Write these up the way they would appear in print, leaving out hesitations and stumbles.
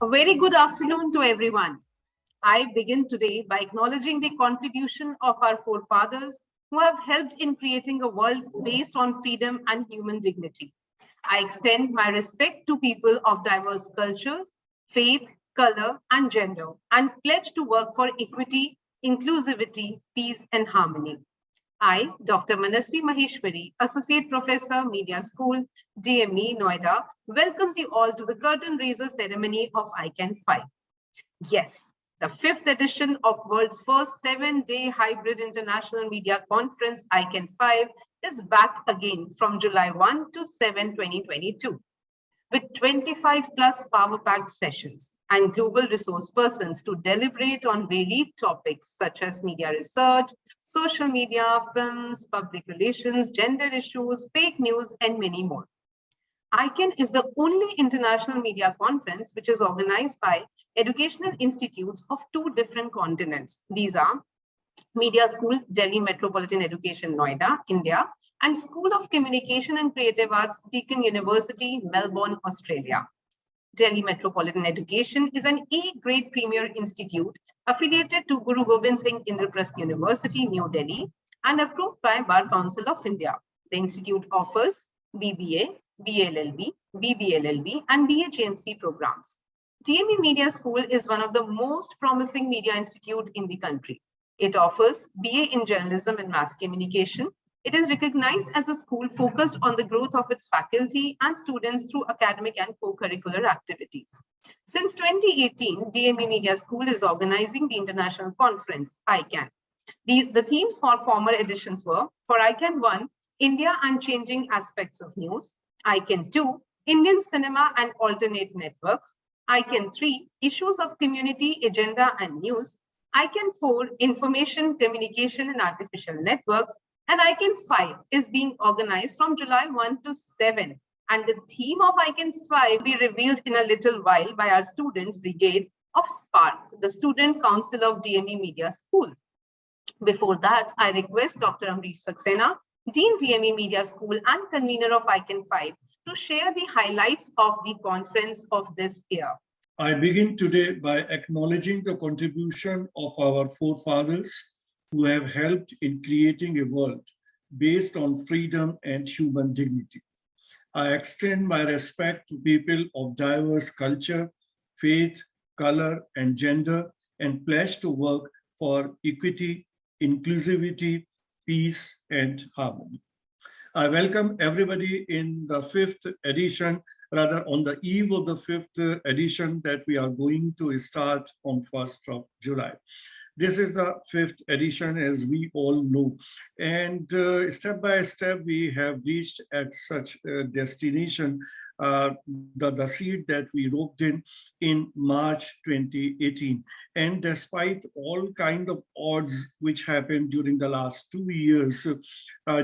A very good afternoon to everyone. I begin today by acknowledging the contribution of our forefathers who have helped in creating a world based on freedom and human dignity. I extend my respect to people of diverse cultures, faith, color, and gender, and pledge to work for equity, inclusivity, peace, and harmony. I, Dr. Manasvi Maheshwari, Associate Professor, Media School, DME, Noida, welcomes you all to the curtain raiser ceremony of ICAN 5. Yes, the fifth edition of world's first 7-day hybrid international media conference, ICAN 5, is back again from July 1 to 7, 2022. With 25 plus power-packed sessions and global resource persons to deliberate on varied topics such as media research, social media, films, public relations, gender issues, fake news, and many more. ICAN is the only international media conference which is organized by educational institutes of 2 different continents. These are Media School, Delhi Metropolitan Education, Noida, India, and School of Communication and Creative Arts, Deakin University, Melbourne, Australia. Delhi Metropolitan Education is an A-grade premier institute affiliated to Guru Gobind Singh Indraprasth University, New Delhi, and approved by Bar Council of India. The institute offers BBA, BLLB, BBLLB, and BHMC programs. DME Media School is one of the most promising media institute in the country. It offers BA in Journalism and Mass Communication. It is recognized as a school focused on the growth of its faculty and students through academic and co-curricular activities. Since 2018, DME Media School is organizing the international conference, ICAN. The themes for former editions were, for ICAN 1, India and Changing Aspects of News, ICAN 2, Indian Cinema and Alternate Networks, ICAN 3, Issues of Community, Agenda and News, ICAN 4, Information, Communication and Artificial Networks, and ICAN 5 is being organized from July 1 to 7. And the theme of ICAN 5 will be revealed in a little while by our students' brigade of SPARK, the Student Council of DME Media School. Before that, I request Dr. Amrish Saxena, Dean DME Media School and convener of ICAN 5, to share the highlights of the conference of this year. I begin today by acknowledging the contribution of our forefathers who have helped in creating a world based on freedom and human dignity. I extend my respect to people of diverse culture, faith, color, and gender, and pledge to work for equity, inclusivity, peace, and harmony. I welcome everybody in the 5th edition, rather on the eve of the 5th edition that we are going to start on 1st of July. This is the 5th edition, as we all know, and step by step we have reached at such a destination, the seed that we roped in March 2018. And despite all kind of odds which happened during the last 2 years,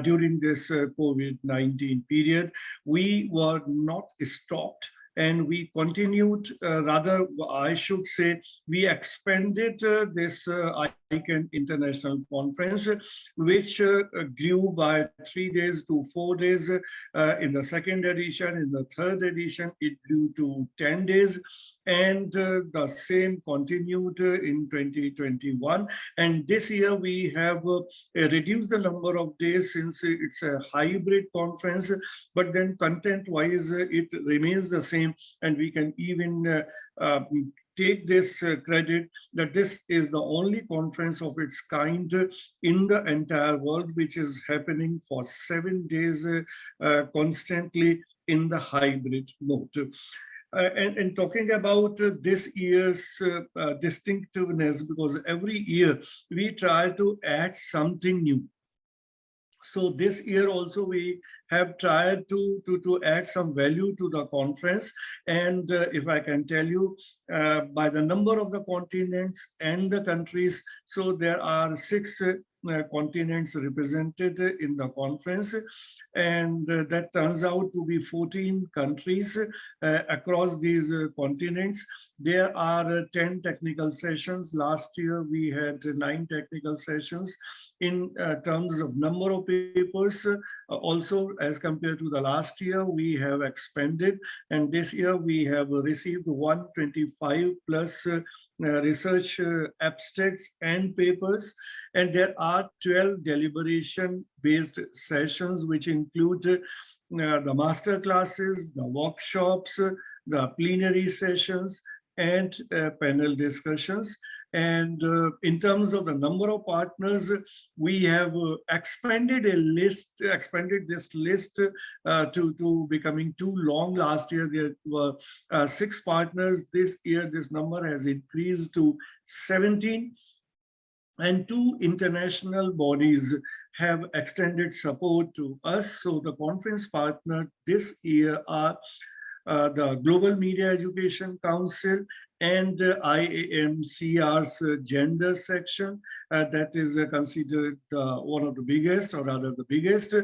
during this COVID-19 period, we were not stopped. And we continued, rather, I should say, we expanded this ICAN International Conference, which grew by 3 days to 4 days. In the 2nd edition, in the 3rd edition, it grew to 10 days. And the same continued in 2021. And this year we have reduced the number of days since it's a hybrid conference, but then content-wise, it remains the same. And we can even take this credit that this is the only conference of its kind in the entire world, which is happening for 7 days constantly in the hybrid mode. And talking about this year's distinctiveness, because every year we try to add something new. So this year also we have tried to add some value to the conference. And if I can tell you, by the number of the continents and the countries, so there are 6 continents represented in the conference, and that turns out to be 14 countries across these continents. There are 10 technical sessions. Last year we had 9 technical sessions, in terms of number of papers. Also, as compared to the last year, we have expanded, and this year we have received 125 plus research abstracts and papers, and there are 12 deliberation-based sessions, which include the master classes, the workshops, the plenary sessions, and panel discussions. And in terms of the number of partners, we have expanded this list to becoming too long. Last year, there were 6 partners. This year, this number has increased to 17. And 2 international bodies have extended support to us. So the conference partner this year are the Global Media Education Council and IAMCR's gender section. That is considered one of the biggest, or rather the biggest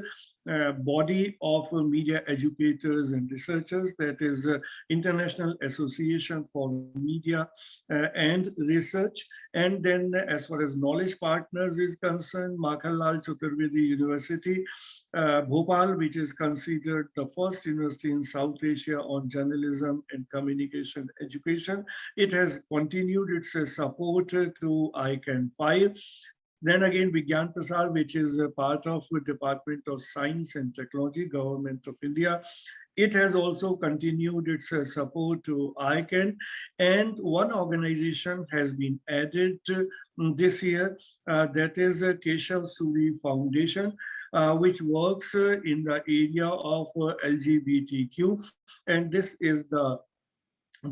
body of media educators and researchers. That is International Association for Media and Research. And then as far as knowledge partners is concerned, Makhanlal Chaturvedi University, Bhopal, which is considered the first university in South Asia on journalism and communication education. It has continued its support to ICAN 5. Then again, Vigyan Prasar, which is a part of the Department of Science and Technology, Government of India. It has also continued its support to ICAN, and one organization has been added this year, that is Keshav Suri Foundation, which works in the area of LGBTQ, and this is the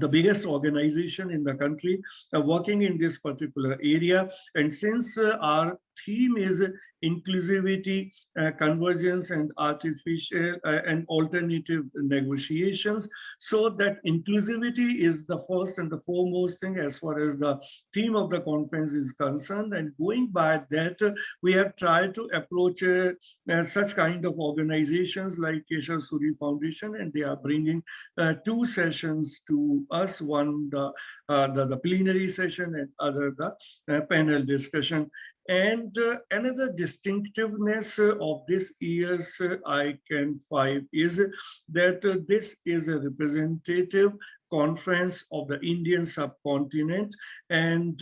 biggest organization in the country working in this particular area. And since our theme is inclusivity, convergence, and artificial and alternative negotiations, so that inclusivity is the first and the foremost thing as far as the theme of the conference is concerned. And going by that, we have tried to approach such kind of organizations like Keshav Suri Foundation, and they are bringing 2 sessions to us, one the plenary session and other the panel discussion. And another distinctiveness of this year's ICAN 5 is that this is a representative conference of the Indian subcontinent. And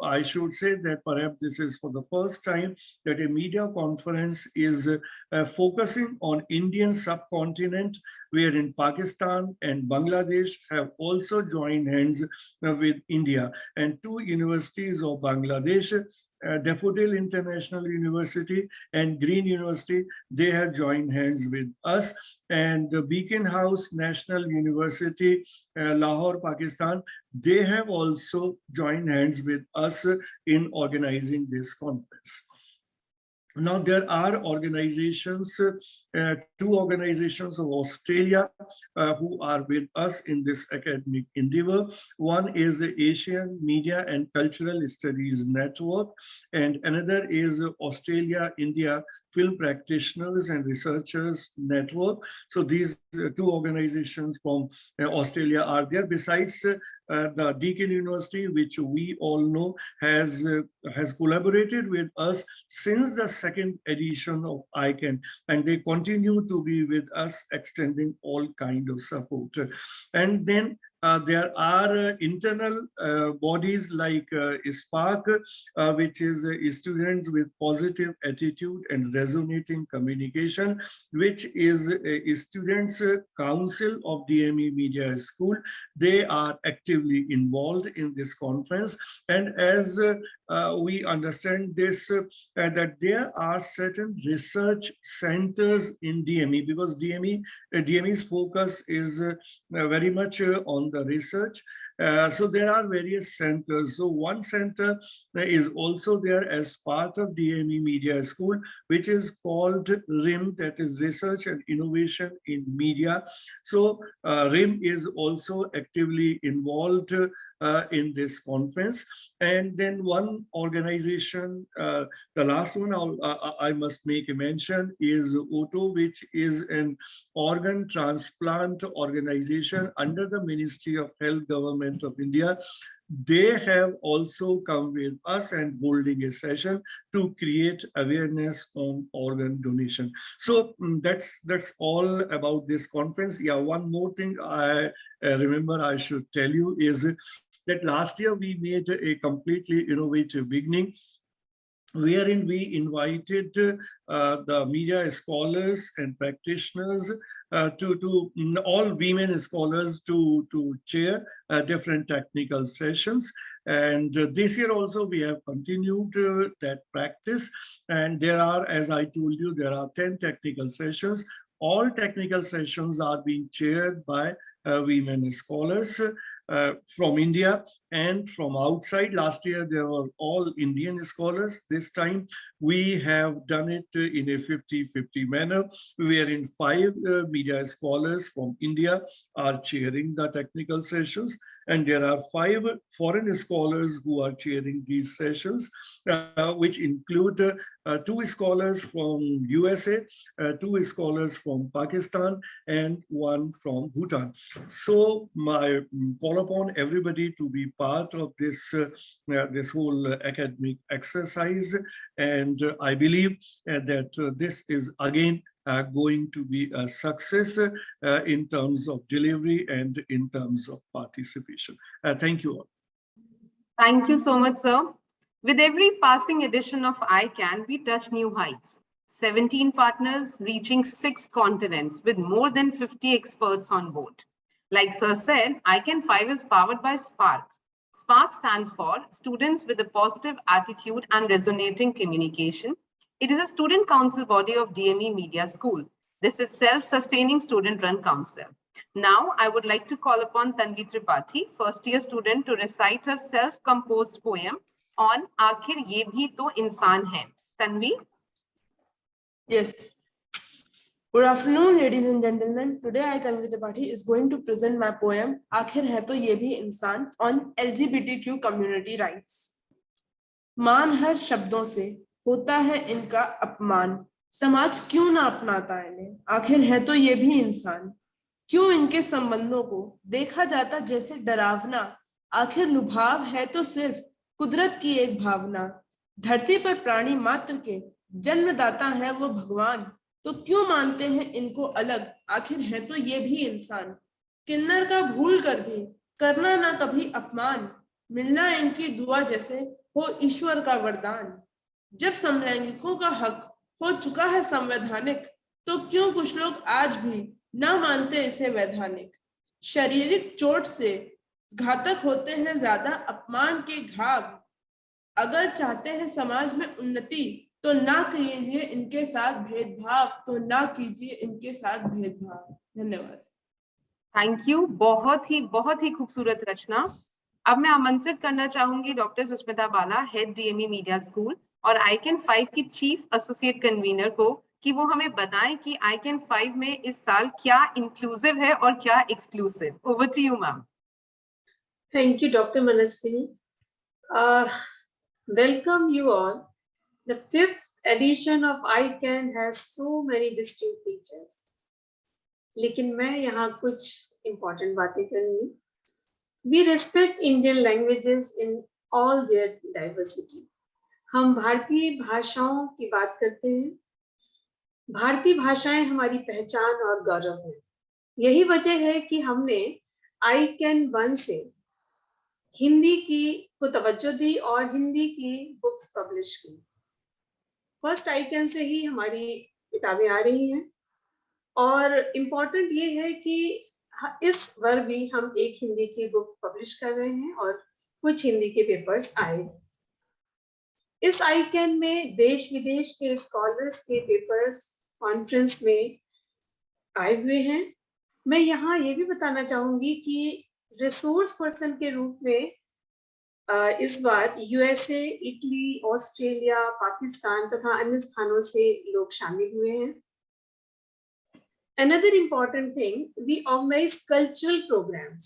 I should say that perhaps this is for the first time that a media conference is focusing on Indian subcontinent, wherein Pakistan and Bangladesh have also joined hands with India. And 2 universities of Bangladesh, Daffodil International University and Green University, they have joined hands with us. And Beacon House National University, Lahore, Pakistan, they have also joined hands with us in organizing this conference. Now, there are organizations, 2 organizations of Australia who are with us in this academic endeavor. One is the Asian Media and Cultural Studies Network, and another is Australia-India Film Practitioners and Researchers Network. So these 2 organizations from Australia are there. Besides the Deakin University, which we all know has collaborated with us since the 2nd edition of ICAN, and they continue to be with us, extending all kind of support. And then there are internal bodies like SPARC, which is students with positive attitude and resonating communication, which is a students council of DME Media School. They are actively involved in this conference. And as we understand this, that there are certain research centers in DME, because DME's focus is very much on the research. So there are various centers. So one center is also there as part of DME Media School, which is called RIM, that is Research and Innovation in Media. So RIM is also actively involved in this conference. And then one organization, the last one I must make a mention is OTO, which is an organ transplant organization under the Ministry of Health, Government Government of India, they have also come with us and holding a session to create awareness on organ donation. So that's all about this conference. Yeah, one more thing I remember I should tell you is that last year we made a completely innovative beginning, wherein we invited the media scholars and practitioners to all women scholars to chair different technical sessions. And this year also we have continued that practice. And there are, as I told you, there are 10 technical sessions. All technical sessions are being chaired by women scholars from India and from outside. Last year, there were all Indian scholars. This time, we have done it in a 50-50 manner, wherein 5 media scholars from India are chairing the technical sessions, and there are 5 foreign scholars who are chairing these sessions, which include 2 scholars from USA, 2 scholars from Pakistan, and 1 from Bhutan. So my call upon everybody to be part of this this whole academic exercise, and I believe that this is again going to be a success in terms of delivery and in terms of participation. Thank you all. Thank you so much, sir. With every passing edition of ICAN, we touch new heights. 17 partners reaching 6 continents with more than 50 experts on board. Like Sir said, ICAN 5 is powered by SPARK. SPARK stands for Students with a Positive Attitude and Resonating Communication. It is a student council body of DME Media School. This is self-sustaining student-run council. Now, I would like to call upon Tanvi Tripathi, first-year student, to recite her self-composed poem on Aakhir Ye Bhi To Insaan Hai. Tanvi? Yes. Good afternoon, ladies and gentlemen. Today, I, Tanvi Tripathi, is going to present my poem, Aakhir Hai To Ye Bhi Insaan, on LGBTQ community rights. मान हर शब्दों से होता है इनका अपमान, समाज क्यों ना अपनाता इन्हें, आखिर है तो ये भी इंसान, क्यों इनके संबंधों को देखा जाता जैसे डरावना, आखिर लुभाव है तो सिर्फ कुदरत की एक भावना, धरती पर प्राणी मात्र के जन्मदाता है वो भगवान, तो क्यों मानते हैं इनको अलग, आखिर है तो ये भी इंसान, किन्नर का भूल कर भी करना ना कभी अपमान, मिलना इनकी दुआ जैसे हो ईश्वर का वरदान, जब समलैंगिकों का हक हो चुका है संवैधानिक, तो क्यों कुछ लोग आज भी ना मानते इसे वैधानिक, शारीरिक चोट से घातक होते हैं ज्यादा अपमान के घाव, अगर चाहते हैं समाज में उन्नति तो ना कीजिए इनके साथ भेदभाव, तो ना कीजिए इनके साथ भेदभाव। धन्यवाद। Thank you. बहुत ही खूबसूरत रचना। अब मैं आमंत्रित करना चाहूंगी डॉक्टर सुष्मिता बाला, हेड डीएमई मीडिया स्कूल और ICAN 5 की चीफ एसोसिएट कन्वीनर को, कि वो हमें बताएं कि ICAN 5 में इस साल क्या इंक्लूसिव है और क्या exclusive. Over to you ma'am. Thank you, Dr. Manaswini. Welcome you all. The 5th edition of ICAN has so many distinct features. लेकिन मैं यहाँ कुछ important बातें करूँगी. We respect Indian languages in all their diversity. हम भारतीय भाषाओं की बात करते हैं. भारतीय भाषाएं हमारी पहचान और गौरव है. यही वजह है कि हमने ICAN 1 से हिंदी की को तवज्जो दी और हिंदी की बुक्स पब्लिश की. फर्स्ट ICAN से ही हमारी किताबें आ रही हैं और इम्पोर्टेंट ये है कि इस बार भी हम एक हिंदी की बुक पब्लिश कर रहे हैं और कुछ हिंदी के पेपर्स आए. इस ICAN में देश विदेश के स्कॉलर्स के पेपर्स कॉन्फ्रेंस में आए हुए हैं. मैं यहाँ ये भी बताना चाहूँगी कि रिसोर्स पर्सन के रूप में इस बार USA, इटली, ऑस्ट्रेलिया, पाकिस्तान तथा अन्य स्थानों से लोग शामिल हुए हैं. Another important thing, we organize cultural programs.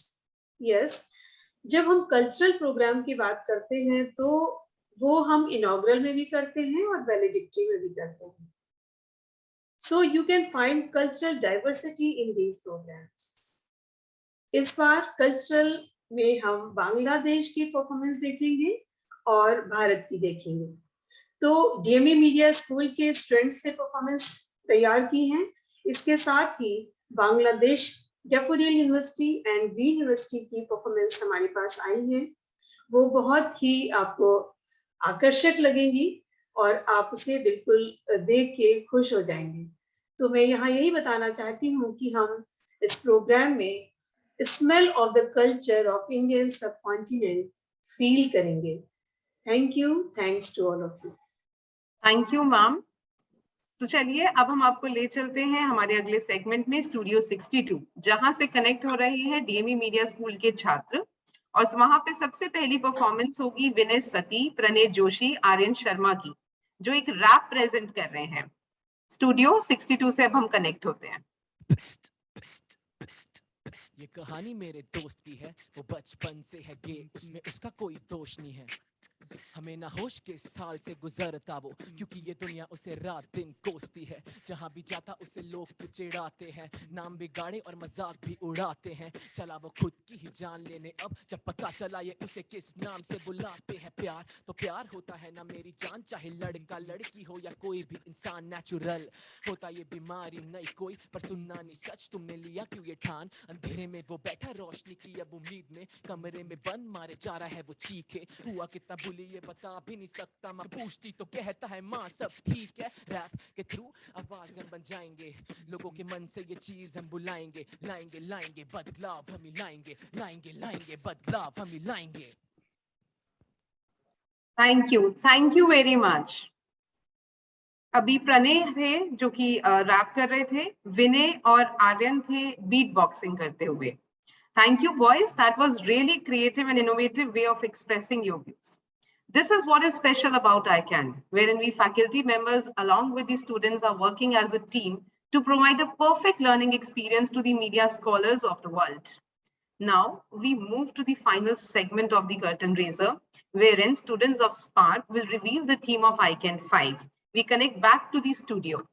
Yes, जब हम cultural program की बात करते हैं तो वो हम inaugural में भी करते हैं और valedictory में भी करते हैं. So you can find cultural diversity in these programs. इस बार cultural में हम बांग्लादेश की परफॉर्मेंस देखेंगे और भारत की देखेंगे। तो डीएमई मीडिया स्कूल के स्टूडेंट्स से परफॉर्मेंस तैयार की हैं। इसके साथ ही Bangladesh Daffodil University and B University की परफॉर्मेंस हमारे पास आई है। वो बहुत ही आपको आकर्षक लगेंगी और आप उसे बिल्कुल देख के खुश हो जाएंगे। तो मैं यहाँ यही बताना चाहती हूँ कि हम इस प्रोग्राम में smell of the culture of Indian subcontinent feel करेंगे। Thank you, thanks to all of you. Thank you ma'am. तो चलिए अब हम आपको ले चलते हैं हमारे अगले सेगमेंट में, स्टूडियो 62, जहां से कनेक्ट हो रहे हैं डीएमई मीडिया स्कूल के छात्र। और वहां पे सबसे पहली परफॉर्मेंस होगी विनय सती, प्रणय जोशी, आर्यन शर्मा की, जो एक रैप प्रेजेंट कर रहे हैं। स्टूडियो 62 से अब हम कनेक्ट होते हैं। ये कहानी मेरे दोस्त की है, वो बचपन से है गे, उसमें उसका कोई दोष नहीं है। हमें ना होश के साल से गुजरता वो, क्योंकि ये दुनिया उसे रात दिन कोसती है। जहाँ भी जाता उसे लोग चिढ़ाते हैं, नाम बिगाड़े और मजाक भी उड़ाते हैं। चला वो खुद की ही जान लेने अब, जब पता चला ये उसे किस नाम से बुलाते हैं। प्यार तो प्यार होता है ना मेरी जान, चाहे लड़का लड़की हो या कोई भी इंसान। नेचुरल होता ये बीमारी नहीं कोई, पर सुनना नहीं सच, तुमने लिया क्यों ये ठान। अंधेरे में वो बैठा रोशनी की अब उम्मीद में, कमरे में बंद मारे जा रहा है वो चीखे। हुआ कितना बुली ये बता भी नहीं सकता, मैं पूछती तो कहता है माँ सब ठीक है। रैप के थ्रू आवाज हम बन जाएंगे, लोगों के मन से ये चीज हम बुलाएंगे। लाएंगे लाएंगे बदलाव हम ही लाएंगे, लाएंगे लाएंगे बदलाव हम ही लाएंगे। Thank you very much. अभी प्रणय थे जो कि रैप कर रहे थे, विनय और आर्यन थे बीट बॉक्सिंग करते हुए। Thank you, boys. That was really creative and innovative way of expressing your views. This is what is special about ICAN, wherein we faculty members, along with the students, are working as a team to provide a perfect learning experience to the media scholars of the world. Now, we move to the final segment of the curtain raiser, wherein students of SPARK will reveal the theme of ICAN 5. We connect back to the studio.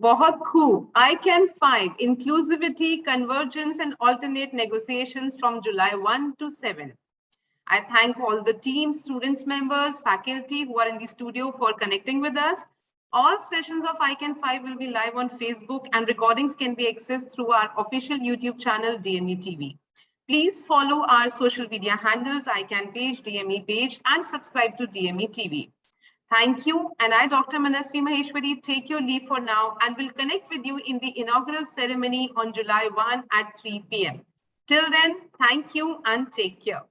बहुत खूब. ICAN 5, Inclusivity, Convergence and Alternate Negotiations from July 1 to 7. I thank all the team, students, members, faculty who are in the studio for connecting with us. All sessions of ICAN 5 will be live on Facebook and recordings can be accessed through our official YouTube channel, DME TV. Please follow our social media handles, ICAN page, DME page, and subscribe to DME TV. Thank you. And I, Dr. Manasvi Maheshwari, take your leave for now and will connect with you in the inaugural ceremony on July 1 at 3 p.m. Till then, thank you and take care.